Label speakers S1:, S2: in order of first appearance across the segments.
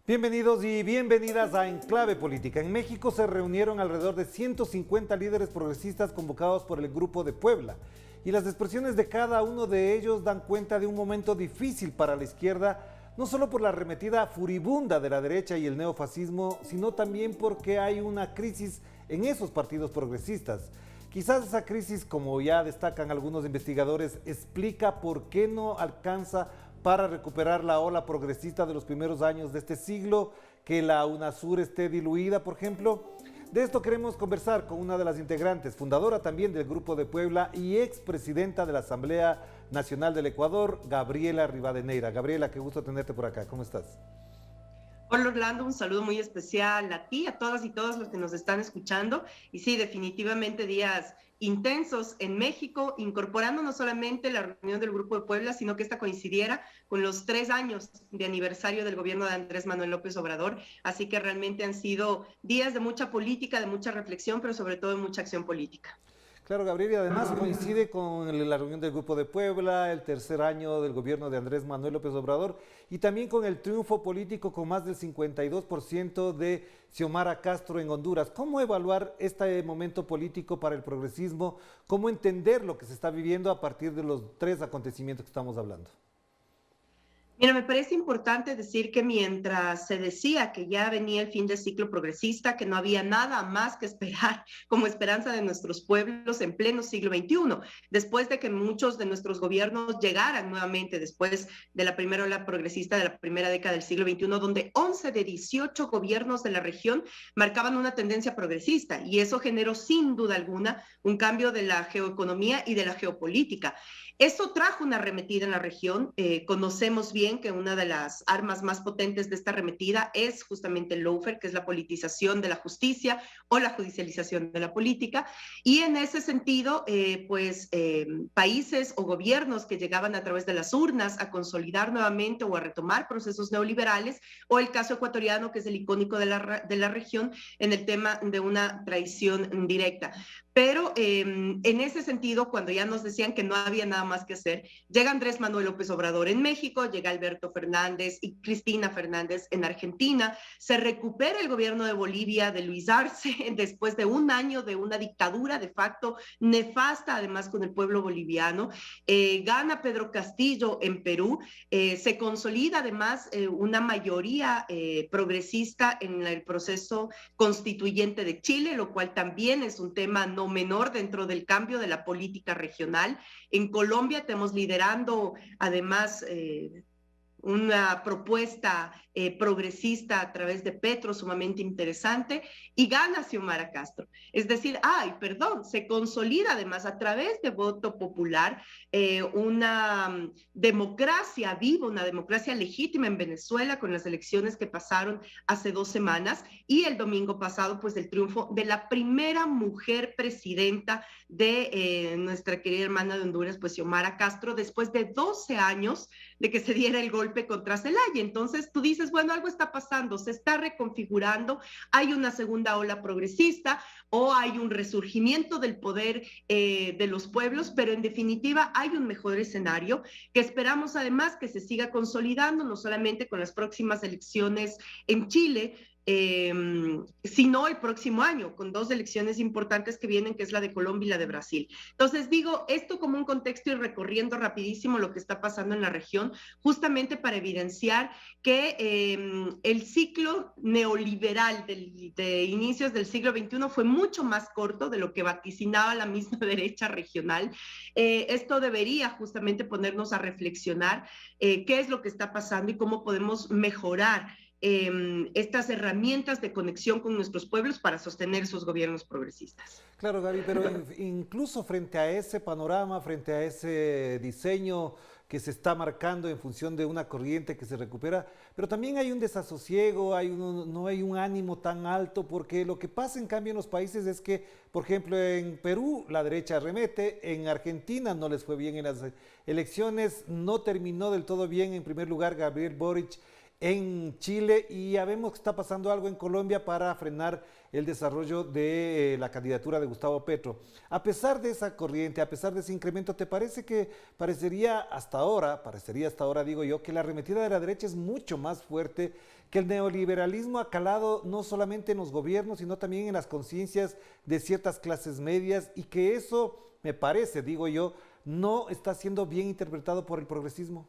S1: Bienvenidos y bienvenidas a Enclave Política. En México se reunieron alrededor de 150 líderes progresistas convocados por el Grupo de Puebla. Y las expresiones de cada uno de ellos dan cuenta de un momento difícil para la izquierda, no solo por la arremetida furibunda de la derecha y el neofascismo, sino también porque hay una crisis en esos partidos progresistas. Quizás esa crisis, como ya destacan algunos investigadores, explica por qué no alcanza para recuperar la ola progresista de los primeros años de este siglo, que la UNASUR esté diluida, por ejemplo. De esto queremos conversar con una de las integrantes, fundadora también del Grupo de Puebla y expresidenta de la Asamblea Nacional del Ecuador, Gabriela Rivadeneira. Gabriela, qué gusto tenerte por acá. ¿Cómo estás?
S2: Hola Orlando, un saludo muy especial a ti, a todas y todos los que nos están escuchando. Y sí, definitivamente días intensos en México, incorporando no solamente la reunión del Grupo de Puebla, sino que esta coincidiera con los 3 años de aniversario del gobierno de Andrés Manuel López Obrador. Así que realmente han sido días de mucha política, de mucha reflexión, pero sobre todo de mucha acción política.
S1: Claro, Gabriel, y además coincide con la reunión del Grupo de Puebla, el tercer año del gobierno de Andrés Manuel López Obrador y también con el triunfo político con más del 52% de Xiomara Castro en Honduras. ¿Cómo evaluar este momento político para el progresismo? ¿Cómo entender lo que se está viviendo a partir de los 3 acontecimientos que estamos hablando?
S2: Mira, me parece importante decir que mientras se decía que ya venía el fin del ciclo progresista, que no había nada más que esperar como esperanza de nuestros pueblos en pleno siglo XXI, después de que muchos de nuestros gobiernos llegaran nuevamente, después de la primera ola progresista de la primera década del siglo XXI, donde 11 de 18 gobiernos de la región marcaban una tendencia progresista, y eso generó sin duda alguna un cambio de la geoeconomía y de la geopolítica. Esto trajo una arremetida en la región. Conocemos bien que una de las armas más potentes de esta arremetida es justamente el lawfare, que es la politización de la justicia o la judicialización de la política. Y en ese sentido, países o gobiernos que llegaban a través de las urnas a consolidar nuevamente o a retomar procesos neoliberales, o el caso ecuatoriano, que es el icónico de la región en el tema de una traición directa. Pero en ese sentido, cuando ya nos decían que no había nada más que hacer, llega Andrés Manuel López Obrador en México, llega Alberto Fernández y Cristina Fernández en Argentina, se recupera el gobierno de Bolivia de Luis Arce después de un año de una dictadura de facto nefasta, además con el pueblo boliviano, gana Pedro Castillo en Perú, se consolida además una mayoría progresista en el proceso constituyente de Chile, lo cual también es un tema no menor dentro del cambio de la política regional. En Colombia tenemos liderando además una propuesta progresista a través de Petro sumamente interesante, y gana Xiomara Castro. Es decir, se consolida además a través de voto popular una democracia viva, una democracia legítima en Venezuela con las elecciones que pasaron hace 2 semanas, y el domingo pasado pues el triunfo de la primera mujer presidenta de nuestra querida hermana de Honduras, pues Xiomara Castro, después de 12 años de que se diera el golpe contra Zelaya. Entonces tú dices, bueno, algo está pasando, se está reconfigurando, hay una segunda ola progresista o hay un resurgimiento del poder de los pueblos, pero en definitiva hay un mejor escenario que esperamos además que se siga consolidando, no solamente con las próximas elecciones en Chile, sino el próximo año, con 2 elecciones importantes que vienen, que es la de Colombia y la de Brasil. Entonces digo esto como un contexto y recorriendo rapidísimo lo que está pasando en la región, justamente para evidenciar que el ciclo neoliberal de inicios del siglo XXI fue mucho más corto de lo que vaticinaba la misma derecha regional. Esto debería justamente ponernos a reflexionar qué es lo que está pasando y cómo podemos mejorar estas herramientas de conexión con nuestros pueblos para sostener esos gobiernos progresistas.
S1: Claro, Gaby, pero incluso frente a ese panorama, frente a ese diseño que se está marcando en función de una corriente que se recupera, pero también hay un desasosiego, no hay un ánimo tan alto, porque lo que pasa en cambio en los países es que, por ejemplo, en Perú la derecha arremete, en Argentina no les fue bien en las elecciones, no terminó del todo bien en primer lugar Gabriel Boric en Chile y ya vemos que está pasando algo en Colombia para frenar el desarrollo de la candidatura de Gustavo Petro. A pesar de esa corriente, a pesar de ese incremento, ¿te parece que parecería hasta ahora, digo yo, que la arremetida de la derecha es mucho más fuerte, que el neoliberalismo ha calado no solamente en los gobiernos, sino también en las conciencias de ciertas clases medias y que eso, me parece, digo yo, no está siendo bien interpretado por el progresismo?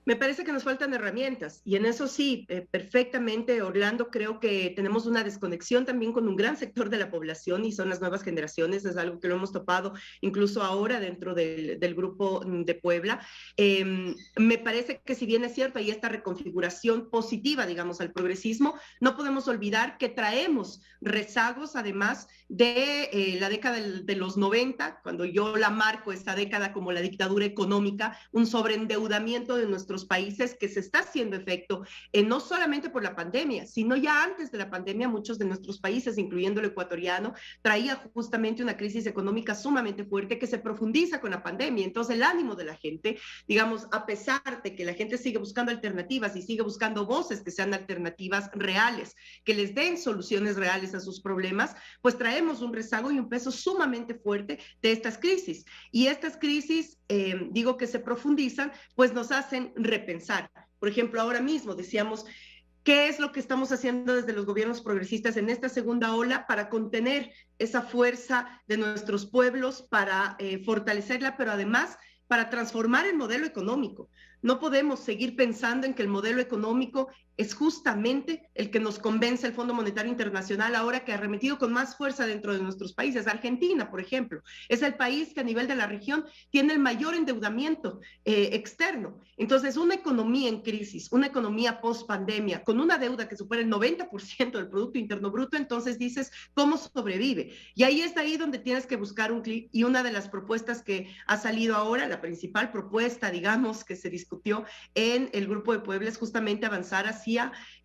S2: Me parece que nos faltan herramientas y en eso sí, perfectamente, Orlando, creo que tenemos una desconexión también con un gran sector de la población y son las nuevas generaciones, es algo que lo hemos topado incluso ahora dentro del grupo de Puebla. Me parece que si bien es cierto, hay esta reconfiguración positiva, digamos, al progresismo, no podemos olvidar que traemos rezagos además de la década de los 90, cuando yo la marco esta década como la dictadura económica, un sobreendeudamiento de nuestros países que se está haciendo efecto, no solamente por la pandemia, sino ya antes de la pandemia, muchos de nuestros países, incluyendo el ecuatoriano, traía justamente una crisis económica sumamente fuerte que se profundiza con la pandemia. Entonces el ánimo de la gente, digamos, a pesar de que la gente sigue buscando alternativas y sigue buscando voces que sean alternativas reales, que les den soluciones reales a sus problemas, pues traemos un rezago y un peso sumamente fuerte de estas crisis. Y estas crisis, digo que se profundizan, pues nos hacen repensar. Por ejemplo, ahora mismo decíamos, ¿qué es lo que estamos haciendo desde los gobiernos progresistas en esta segunda ola para contener esa fuerza de nuestros pueblos, para fortalecerla, pero además para transformar el modelo económico? No podemos seguir pensando en que el modelo económico es justamente el que nos convence el Fondo Monetario Internacional ahora que ha arremetido con más fuerza dentro de nuestros países. Argentina, por ejemplo, es el país que a nivel de la región tiene el mayor endeudamiento externo. Entonces, una economía en crisis, una economía post-pandemia, con una deuda que supera el 90% del Producto Interno Bruto, entonces dices, ¿cómo sobrevive? Y ahí está ahí donde tienes que buscar un clic, y una de las propuestas que ha salido ahora, la principal propuesta, digamos, que se discutió en el Grupo de Puebla es justamente avanzar hacia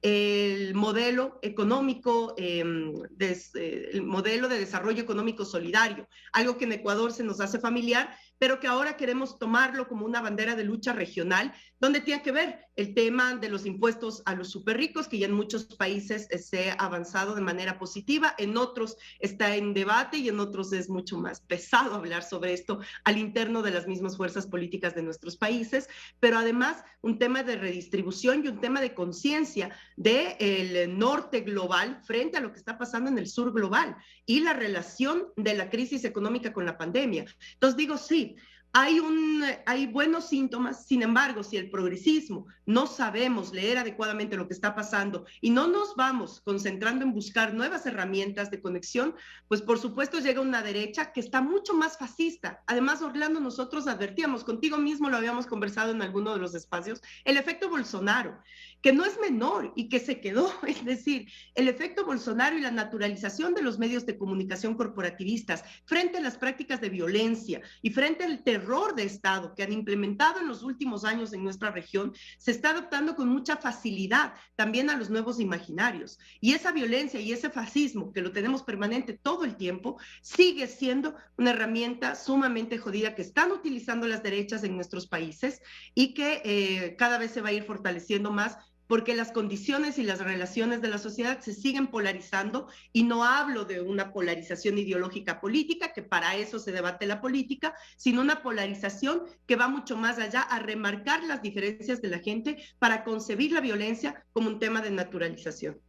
S2: el modelo económico, el modelo de desarrollo económico solidario, algo que en Ecuador se nos hace familiar, pero que ahora queremos tomarlo como una bandera de lucha regional, donde tiene que ver el tema de los impuestos a los súper ricos, que ya en muchos países se ha avanzado de manera positiva, en otros está en debate y en otros es mucho más pesado hablar sobre esto al interno de las mismas fuerzas políticas de nuestros países, pero además un tema de redistribución y un tema de conciencia del norte global frente a lo que está pasando en el sur global y la relación de la crisis económica con la pandemia. Entonces digo, sí, hay buenos síntomas, sin embargo, si el progresismo no sabemos leer adecuadamente lo que está pasando y no nos vamos concentrando en buscar nuevas herramientas de conexión, pues por supuesto llega una derecha que está mucho más fascista. Además, Orlando, nosotros advertíamos, contigo mismo lo habíamos conversado en alguno de los espacios, el efecto Bolsonaro, que no es menor y que se quedó, es decir, el efecto Bolsonaro y la naturalización de los medios de comunicación corporativistas frente a las prácticas de violencia y frente al terror de Estado que han implementado en los últimos años en nuestra región, se está adoptando con mucha facilidad también a los nuevos imaginarios. Y esa violencia y ese fascismo, que lo tenemos permanente todo el tiempo, sigue siendo una herramienta sumamente jodida que están utilizando las derechas en nuestros países y que cada vez se va a ir fortaleciendo más, porque las condiciones y las relaciones de la sociedad se siguen polarizando, y no hablo de una polarización ideológica política, que para eso se debate la política, sino una polarización que va mucho más allá, a remarcar las diferencias de la gente para concebir la violencia como un tema de naturalización.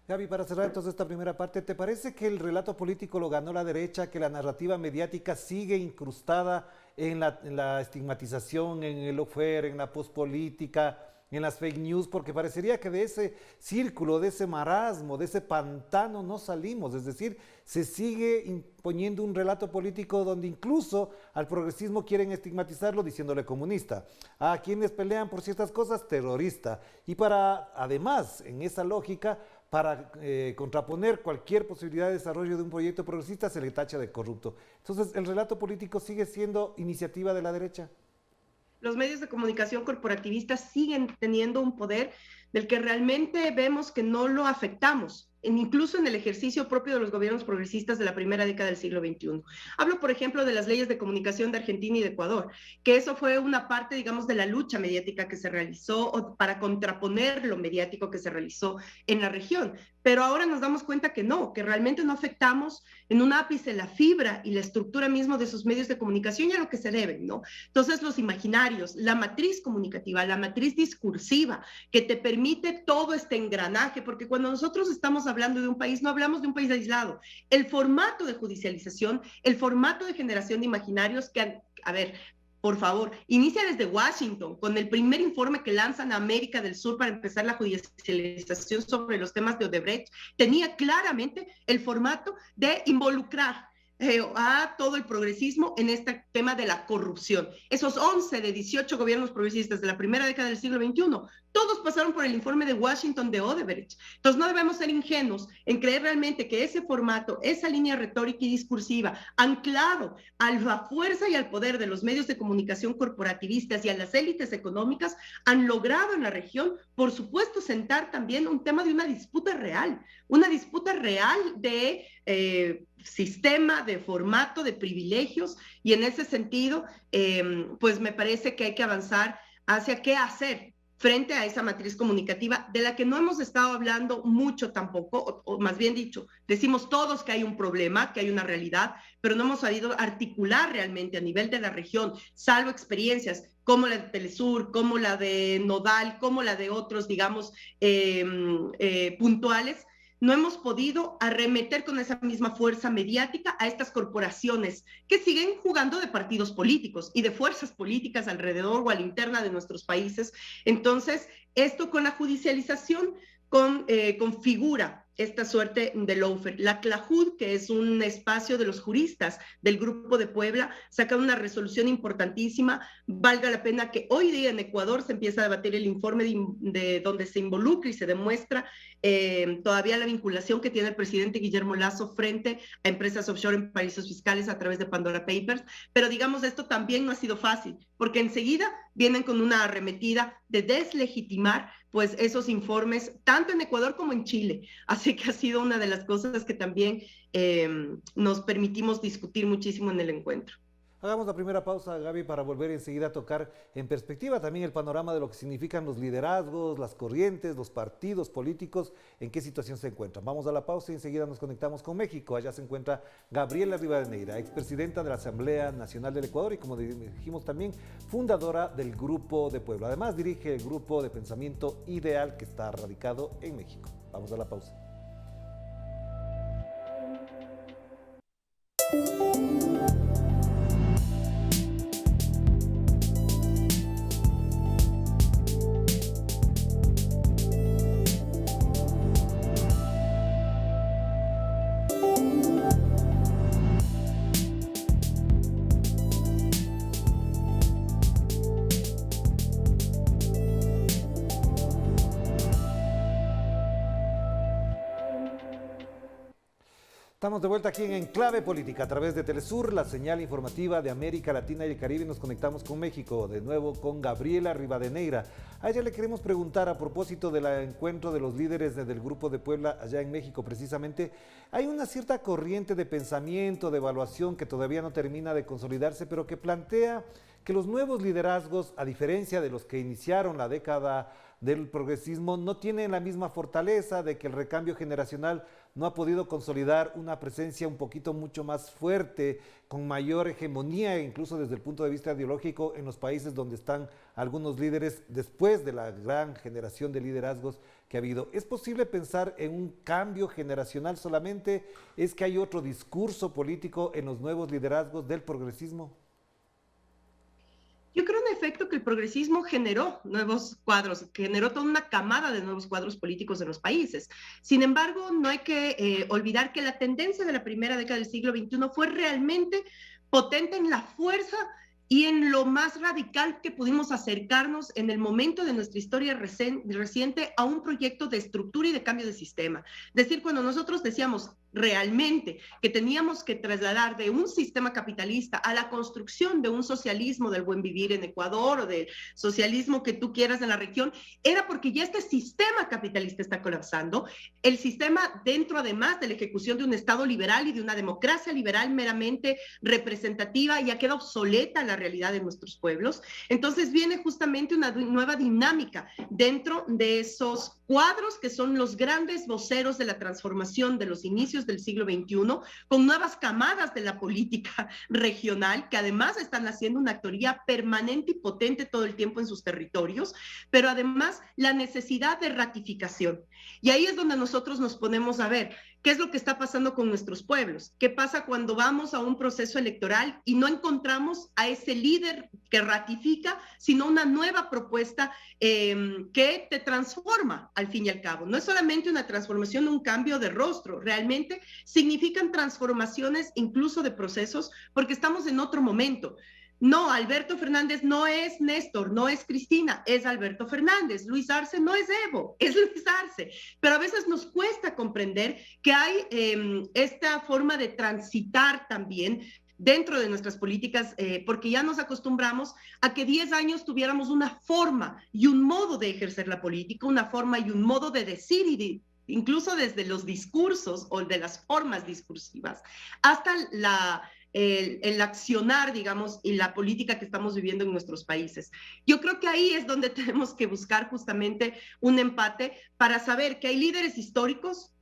S1: Gaby, para cerrar entonces esta primera parte, ¿te parece que el relato político lo ganó la derecha, que la narrativa mediática sigue incrustada en la estigmatización, en el lawfare, en la pospolítica, en las fake news? Porque parecería que de ese círculo, de ese marasmo, de ese pantano no salimos. Es decir, se sigue imponiendo un relato político donde incluso al progresismo quieren estigmatizarlo diciéndole comunista. A quienes pelean por ciertas cosas, terrorista. Y para, además, en esa lógica, para contraponer cualquier posibilidad de desarrollo de un proyecto progresista, se le tacha de corrupto. Entonces, ¿el relato político sigue siendo iniciativa de la derecha?
S2: Los medios de comunicación corporativistas siguen teniendo un poder del que realmente vemos que no lo afectamos. incluso en el ejercicio propio de los gobiernos progresistas de la primera década del siglo XXI. Hablo, por ejemplo, de las leyes de comunicación de Argentina y de Ecuador, que eso fue una parte, digamos, de la lucha mediática que se realizó o para contraponer lo mediático que se realizó en la región. Pero ahora nos damos cuenta que no, que realmente no afectamos en un ápice la fibra y la estructura mismo de esos medios de comunicación y a lo que se deben, ¿no? Entonces, los imaginarios, la matriz comunicativa, la matriz discursiva, que te permite todo este engranaje, porque cuando nosotros estamos hablando de un país, no hablamos de un país aislado. El formato de judicialización, el formato de generación de imaginarios que, a ver, por favor, inicia desde Washington, con el primer informe que lanzan a América del Sur para empezar la judicialización sobre los temas de Odebrecht, tenía claramente el formato de involucrar a todo el progresismo en este tema de la corrupción. Esos 11 de 18 gobiernos progresistas de la primera década del siglo XXI, todos pasaron por el informe de Washington de Odebrecht. Entonces no debemos ser ingenuos en creer realmente que ese formato, esa línea retórica y discursiva, anclado a la fuerza y al poder de los medios de comunicación corporativistas y a las élites económicas, han logrado en la región, por supuesto, sentar también un tema de una disputa real de sistema, de formato, de privilegios, y en ese sentido, pues me parece que hay que avanzar hacia qué hacer frente a esa matriz comunicativa de la que no hemos estado hablando mucho tampoco, o más bien dicho, decimos todos que hay un problema, que hay una realidad, pero no hemos sabido articular realmente a nivel de la región, salvo experiencias como la de Telesur, como la de Nodal, como la de otros, digamos, puntuales. No hemos podido arremeter con esa misma fuerza mediática a estas corporaciones que siguen jugando de partidos políticos y de fuerzas políticas alrededor o a la interna de nuestros países. Entonces, esto con la judicialización configura esta suerte de lawfare. La CLAJUD, que es un espacio de los juristas del Grupo de Puebla, saca una resolución importantísima. Valga la pena que hoy día en Ecuador se empieza a debatir el informe de donde se involucra y se demuestra todavía la vinculación que tiene el presidente Guillermo Lasso frente a empresas offshore en paraísos fiscales a través de Pandora Papers. Pero digamos, esto también no ha sido fácil, porque enseguida vienen con una arremetida de deslegitimar pues esos informes, tanto en Ecuador como en Chile. Así que ha sido una de las cosas que también nos permitimos discutir muchísimo en el encuentro.
S1: Hagamos la primera pausa, Gaby, para volver enseguida a tocar en perspectiva también el panorama de lo que significan los liderazgos, las corrientes, los partidos políticos, en qué situación se encuentran. Vamos a la pausa y enseguida nos conectamos con México. Allá se encuentra Gabriela Rivadeneira, expresidenta de la Asamblea Nacional del Ecuador y, como dijimos también, fundadora del Grupo de Puebla. Además, dirige el Grupo de Pensamiento Ideal que está radicado en México. Vamos a la pausa. Estamos de vuelta aquí en Enclave Política a través de Telesur, la señal informativa de América Latina y el Caribe. Nos conectamos con México, de nuevo con Gabriela Rivadeneira. A ella le queremos preguntar a propósito del encuentro de los líderes del Grupo de Puebla allá en México precisamente. Hay una cierta corriente de pensamiento, de evaluación que todavía no termina de consolidarse, pero que plantea que los nuevos liderazgos, a diferencia de los que iniciaron la década del progresismo, no tienen la misma fortaleza, de que el recambio generacional no ha podido consolidar una presencia un poquito mucho más fuerte, con mayor hegemonía, incluso desde el punto de vista ideológico, en los países donde están algunos líderes después de la gran generación de liderazgos que ha habido. ¿Es posible pensar en un cambio generacional solamente? ¿Es que hay otro discurso político en los nuevos liderazgos del progresismo?
S2: Yo creo en efecto que el progresismo generó nuevos cuadros, generó toda una camada de nuevos cuadros políticos en los países. Sin embargo, no hay que olvidar que la tendencia de la primera década del siglo XXI fue realmente potente en la fuerza y en lo más radical que pudimos acercarnos en el momento de nuestra historia reciente a un proyecto de estructura y de cambio de sistema. Es decir, cuando nosotros decíamos realmente que teníamos que trasladar de un sistema capitalista a la construcción de un socialismo del buen vivir en Ecuador o del socialismo que tú quieras en la región, era porque ya este sistema capitalista está colapsando, el sistema dentro además de la ejecución de un Estado liberal y de una democracia liberal meramente representativa ya queda obsoleta la realidad de nuestros pueblos. Entonces viene justamente una nueva dinámica dentro de esos cuadros que son los grandes voceros de la transformación de los inicios del siglo XXI, con nuevas camadas de la política regional, que además están haciendo una actoría permanente y potente todo el tiempo en sus territorios, pero además la necesidad de ratificación. Y ahí es donde nosotros nos ponemos a ver qué es lo que está pasando con nuestros pueblos, qué pasa cuando vamos a un proceso electoral y no encontramos a ese líder que ratifica, sino una nueva propuesta que te transforma al fin y al cabo. No es solamente una transformación, un cambio de rostro, realmente significan transformaciones incluso de procesos, porque estamos en otro momento. No, Alberto Fernández no es Néstor, no es Cristina, es Alberto Fernández. Luis Arce no es Evo, es Luis Arce. Pero a veces nos cuesta comprender que hay esta forma de transitar también dentro de nuestras políticas, porque ya nos acostumbramos a que 10 años tuviéramos una forma y un modo de ejercer la política, una forma y un modo de decir y incluso desde los discursos o de las formas discursivas hasta el accionar, digamos, y la política que estamos viviendo en nuestros países. Yo creo que ahí es donde tenemos que buscar justamente un empate para saber que hay líderes históricos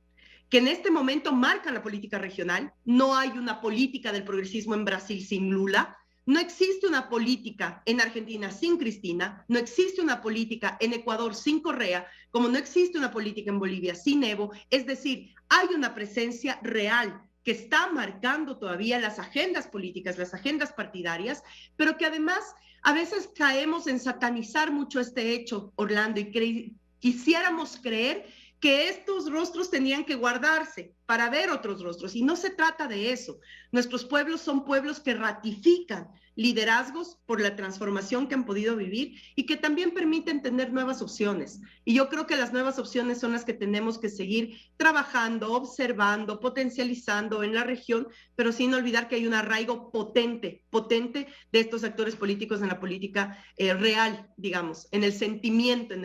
S2: que en este momento marcan la política regional. No hay una política del progresismo en Brasil sin Lula, no existe una política en Argentina sin Cristina, no existe una política en Ecuador sin Correa, como no existe una política en Bolivia sin Evo. Es decir, hay una presencia real que está marcando todavía las agendas políticas, las agendas partidarias, pero que además a veces caemos en satanizar mucho este hecho, Orlando, y quisiéramos creer que estos rostros tenían que guardarse para ver otros rostros, y no se trata de eso. Nuestros pueblos son pueblos que ratifican liderazgos por la transformación que han podido vivir y que también permiten tener nuevas opciones. Y yo creo que las nuevas opciones son las que tenemos que seguir trabajando, observando, potencializando en la región, pero sin olvidar que hay un arraigo potente de estos actores políticos en la política real, digamos, en el sentimiento, en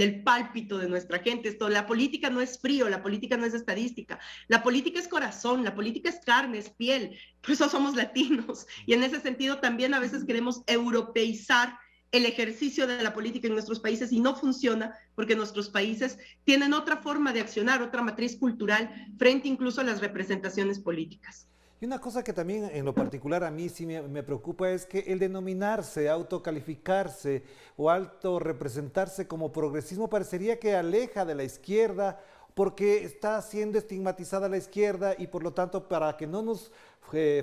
S2: el pálpito de nuestra gente. La política no es frío, la política no es estadística, la política es corazón, la política es carne, es piel, por eso somos latinos. Y en ese sentido también a veces queremos europeizar el ejercicio de la política en nuestros países y no funciona porque nuestros países tienen otra forma de accionar, otra matriz cultural frente incluso a las representaciones políticas.
S1: Y una cosa que también en lo particular a mí sí me preocupa es que el denominarse, autocalificarse o autorrepresentarse como progresismo parecería que aleja de la izquierda porque está siendo estigmatizada la izquierda y por lo tanto para que no nos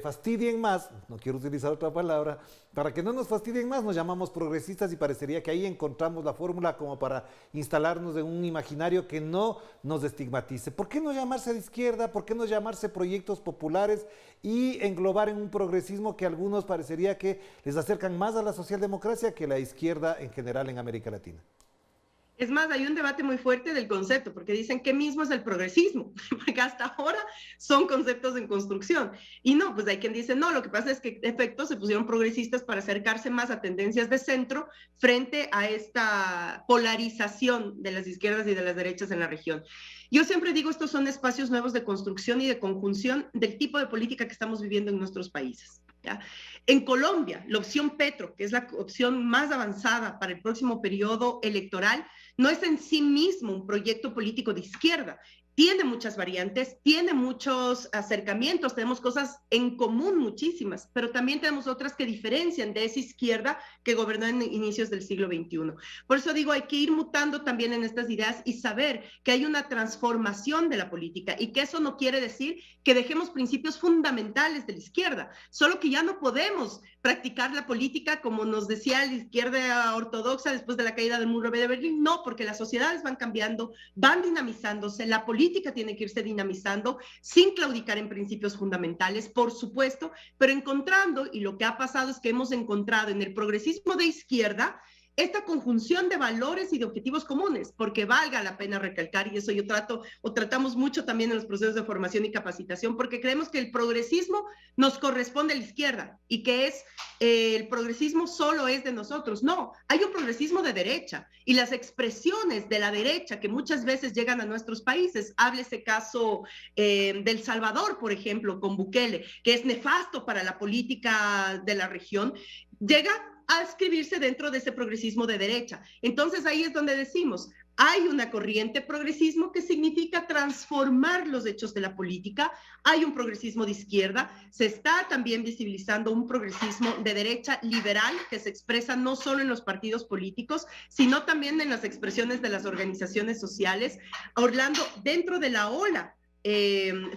S1: fastidien más, no quiero utilizar otra palabra, para que no nos fastidien más nos llamamos progresistas y parecería que ahí encontramos la fórmula como para instalarnos en un imaginario que no nos estigmatice. ¿Por qué no llamarse de izquierda? ¿Por qué no llamarse proyectos populares y englobar en un progresismo que a algunos parecería que les acercan más a la socialdemocracia que la izquierda en general en América Latina?
S2: Es más, hay un debate muy fuerte del concepto, porque dicen qué mismo es el progresismo, porque hasta ahora son conceptos en construcción. Y no, pues hay quien dice, no, lo que pasa es que en efecto se pusieron progresistas para acercarse más a tendencias de centro frente a esta polarización de las izquierdas y de las derechas en la región. Yo siempre digo, estos son espacios nuevos de construcción y de conjunción del tipo de política que estamos viviendo en nuestros países. ¿Ya? En Colombia, la opción Petro, que es la opción más avanzada para el próximo periodo electoral, no es en sí mismo un proyecto político de izquierda. Tiene muchas variantes, tiene muchos acercamientos, tenemos cosas en común muchísimas, pero también tenemos otras que diferencian de esa izquierda que gobernó en inicios del siglo XXI. Por eso digo, hay que ir mutando también en estas ideas y saber que hay una transformación de la política y que eso no quiere decir que dejemos principios fundamentales de la izquierda, solo que ya no podemos practicar la política como nos decía la izquierda ortodoxa después de la caída del muro de Berlín. No, porque las sociedades van cambiando, van dinamizándose, la política política tiene que irse dinamizando sin claudicar en principios fundamentales, por supuesto, pero encontrando, y lo que ha pasado es que hemos encontrado en el progresismo de izquierda esta conjunción de valores y de objetivos comunes, porque valga la pena recalcar, y eso yo tratamos mucho también en los procesos de formación y capacitación, porque creemos que el progresismo nos corresponde a la izquierda y que el progresismo solo es de nosotros. No, hay un progresismo de derecha y las expresiones de la derecha que muchas veces llegan a nuestros países, háblese caso del Salvador, por ejemplo, con Bukele, que es nefasto para la política de la región, llega a escribirse dentro de ese progresismo de derecha. Entonces ahí es donde decimos, hay una corriente progresismo que significa transformar los hechos de la política, hay un progresismo de izquierda, se está también visibilizando un progresismo de derecha liberal que se expresa no solo en los partidos políticos, sino también en las expresiones de las organizaciones sociales. Orlando, dentro de la ola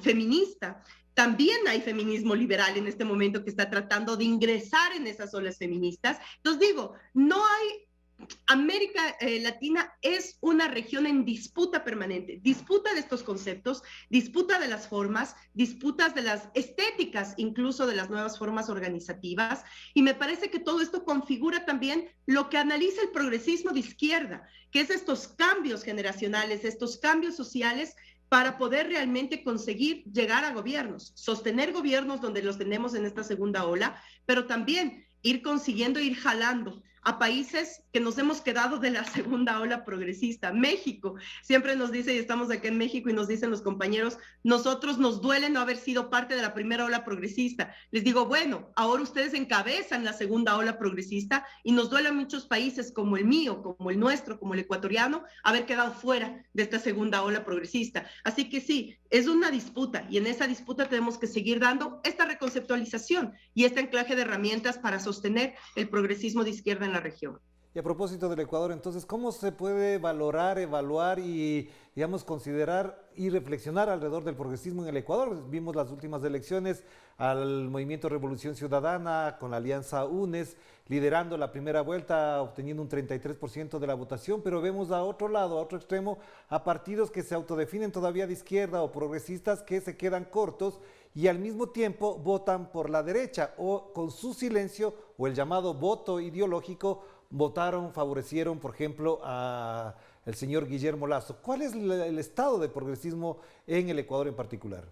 S2: feminista, también hay feminismo liberal en este momento que está tratando de ingresar en esas olas feministas. Entonces digo, no hay, América Latina es una región en disputa permanente, disputa de estos conceptos, disputa de las formas, disputas de las estéticas, incluso de las nuevas formas organizativas, y me parece que todo esto configura también lo que analiza el progresismo de izquierda, que es estos cambios generacionales, estos cambios sociales, para poder realmente conseguir llegar a gobiernos, sostener gobiernos donde los tenemos en esta segunda ola, pero también ir consiguiendo, ir jalando a países que nos hemos quedado de la segunda ola progresista. México, siempre nos dice, y estamos aquí en México y nos dicen los compañeros, nosotros nos duele no haber sido parte de la primera ola progresista. Les digo, bueno, ahora ustedes encabezan la segunda ola progresista y nos duele a muchos países como el mío, como el nuestro, como el ecuatoriano, haber quedado fuera de esta segunda ola progresista. Así que sí, es una disputa y en esa disputa tenemos que seguir dando esta reconceptualización y este anclaje de herramientas para sostener el progresismo de izquierda en la región.
S1: Y a propósito del Ecuador, entonces, ¿cómo se puede valorar, evaluar y, digamos, considerar y reflexionar alrededor del progresismo en el Ecuador? Vimos las últimas elecciones al Movimiento Revolución Ciudadana con la alianza UNES, liderando la primera vuelta, obteniendo un 33% de la votación, pero vemos a otro lado, a otro extremo, a partidos que se autodefinen todavía de izquierda o progresistas que se quedan cortos y al mismo tiempo votan por la derecha o con su silencio o el llamado voto ideológico votaron, favorecieron, por ejemplo, al señor Guillermo Lasso. ¿Cuál es el estado de progresismo en el Ecuador en particular?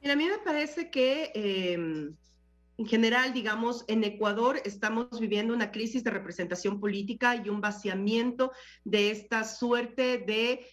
S2: Mira, a mí me parece que en general, digamos, en Ecuador estamos viviendo una crisis de representación política y un vaciamiento de esta suerte de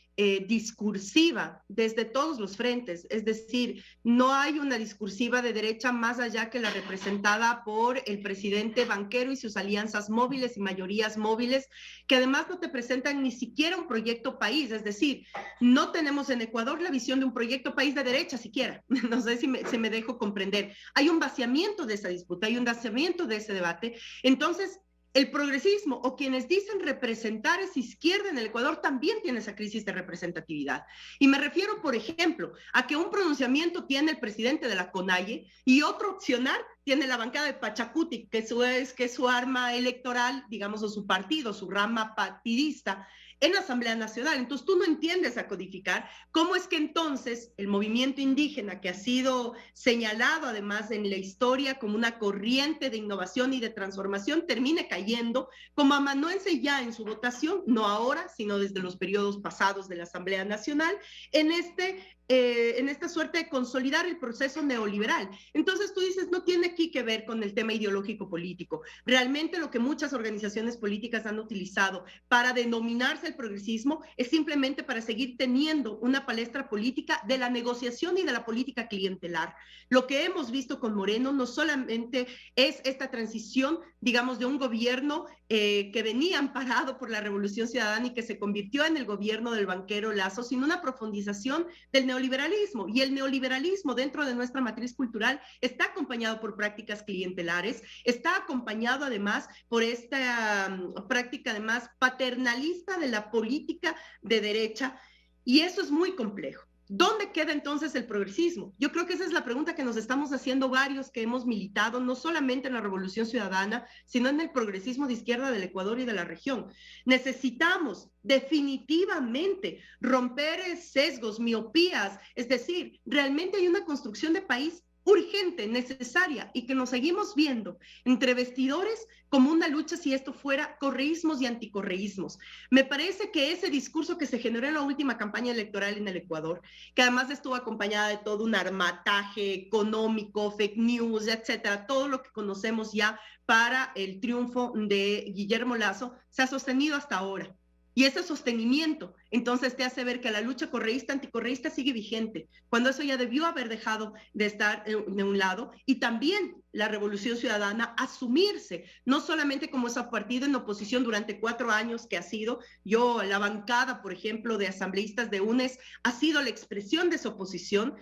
S2: discursiva desde todos los frentes. Es decir, no hay una discursiva de derecha más allá que la representada por el presidente banquero y sus alianzas móviles y mayorías móviles, que además no te presentan ni siquiera un proyecto país. Es decir, no tenemos en Ecuador la visión de un proyecto país de derecha siquiera. No sé si me dejo comprender. Hay un vaciamiento de esa disputa, hay un vaciamiento de ese debate. Entonces, el progresismo o quienes dicen representar esa izquierda en el Ecuador también tiene esa crisis de representatividad. Y me refiero, por ejemplo, a que un pronunciamiento tiene el presidente de la CONAIE y otro opcional tiene la bancada de Pachacuti, que es su arma electoral, digamos, o su partido, su rama partidista, en la Asamblea Nacional. Entonces tú no entiendes a codificar cómo es que entonces el movimiento indígena, que ha sido señalado además en la historia como una corriente de innovación y de transformación, termine cayendo como amanuense ya en su votación, no ahora, sino desde los periodos pasados de la Asamblea Nacional, en esta suerte de consolidar el proceso neoliberal. Entonces tú dices, no tiene aquí que ver con el tema ideológico político. Realmente lo que muchas organizaciones políticas han utilizado para denominarse el progresismo es simplemente para seguir teniendo una palestra política de la negociación y de la política clientelar. Lo que hemos visto con Moreno no solamente es esta transición, digamos, de un gobierno que venía amparado por la Revolución Ciudadana y que se convirtió en el gobierno del banquero Lasso, sino una profundización del neoliberalismo. Y el neoliberalismo dentro de nuestra matriz cultural está acompañado por prácticas clientelares, está acompañado además por esta práctica además paternalista de la política de derecha, y eso es muy complejo. ¿Dónde queda entonces el progresismo? Yo creo que esa es la pregunta que nos estamos haciendo varios que hemos militado, no solamente en la Revolución Ciudadana, sino en el progresismo de izquierda del Ecuador y de la región. Necesitamos definitivamente romper sesgos, miopías, es decir, realmente hay una construcción de país urgente, necesaria, y que nos seguimos viendo entre vestidores como una lucha si esto fuera correísmos y anticorreísmos. Me parece que ese discurso que se generó en la última campaña electoral en el Ecuador, que además estuvo acompañada de todo un armataje económico, fake news, etcétera, todo lo que conocemos ya para el triunfo de Guillermo Lasso, se ha sostenido hasta ahora. Y ese sostenimiento, entonces, te hace ver que la lucha correísta, anticorreísta sigue vigente, cuando eso ya debió haber dejado de estar de un lado, y también la Revolución Ciudadana asumirse, no solamente como ese partido en oposición durante 4 años que ha sido, la bancada, por ejemplo, de asambleístas de UNES, ha sido la expresión de su oposición.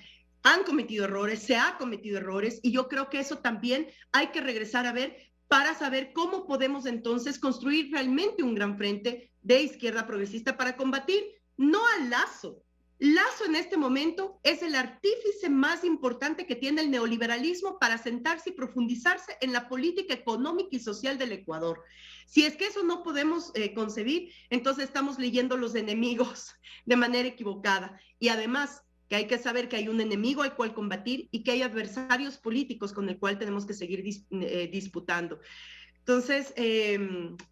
S2: Han cometido errores, se ha cometido errores, y yo creo que eso también hay que regresar a ver para saber cómo podemos entonces construir realmente un gran frente de izquierda progresista para combatir no a Lasso. Lasso en este momento es el artífice más importante que tiene el neoliberalismo para sentarse y profundizarse en la política económica y social del Ecuador. Si es que eso no podemos concebir, entonces estamos leyendo los enemigos de manera equivocada. Y además, que hay que saber que hay un enemigo al cual combatir y que hay adversarios políticos con el cual tenemos que seguir disputando. Entonces,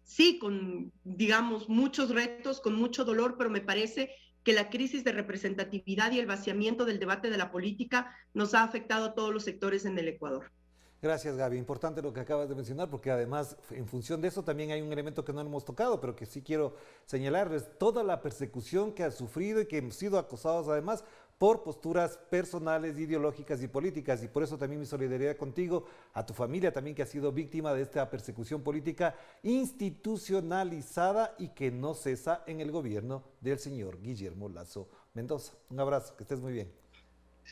S2: sí, con, digamos, muchos retos, con mucho dolor, pero me parece que la crisis de representatividad y el vaciamiento del debate de la política nos ha afectado a todos los sectores en el Ecuador.
S1: Gracias, Gaby. Importante lo que acabas de mencionar, porque además, en función de eso, también hay un elemento que no hemos tocado, pero que sí quiero señalarles, toda la persecución que ha sufrido y que hemos sido acosados además por posturas personales, ideológicas y políticas. Y por eso también mi solidaridad contigo, a tu familia también que ha sido víctima de esta persecución política institucionalizada y que no cesa en el gobierno del señor Guillermo Lasso Mendoza. Un abrazo, que estés muy bien.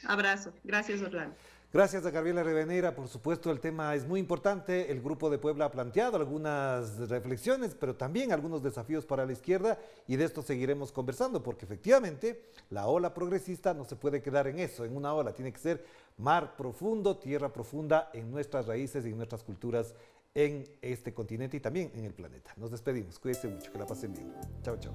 S2: Abrazo. Gracias, Orlando.
S1: Gracias a Gabriela Rivadeneira, por supuesto el tema es muy importante, el Grupo de Puebla ha planteado algunas reflexiones, pero también algunos desafíos para la izquierda y de esto seguiremos conversando, porque efectivamente la ola progresista no se puede quedar en eso, en una ola, tiene que ser mar profundo, tierra profunda en nuestras raíces y en nuestras culturas en este continente y también en el planeta. Nos despedimos, cuídense mucho, que la pasen bien. Chao, chao.